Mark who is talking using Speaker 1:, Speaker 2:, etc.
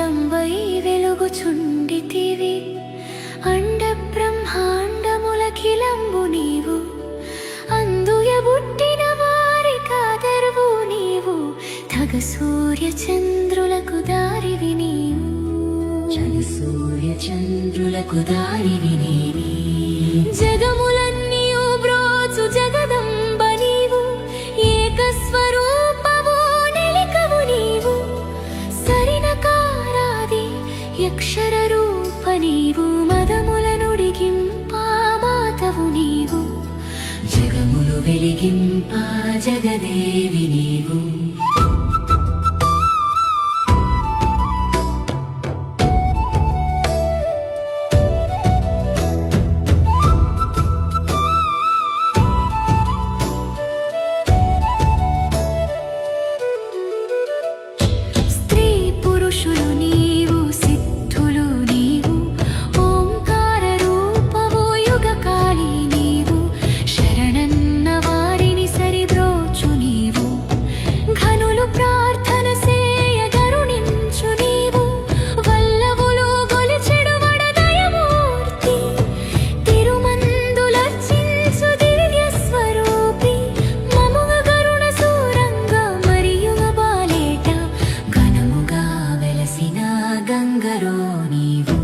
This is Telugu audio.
Speaker 1: దీపస్తంభై వెలుగుచుండితివి. అండ బ్రహ్మాండములకిలంబు నీవు, అందుయబుట్టిన వారికాదరువు నీవు. తగ సూర్య చంద్రులకు దారివి నీవు, సూర్య చంద్రులకు దారివి నీవి. జగములన్నీయు బ్రోచు జగదంబ నీవు, ఏకస్వరూపము నెలికవు నీవు. సరినకారాది యక్షర రూప నీవు, మదముల నుడిగింపా మాతవు నీవు. జగములు వెలిగింపా జగదేవి నీవు. గంగరో నీవు.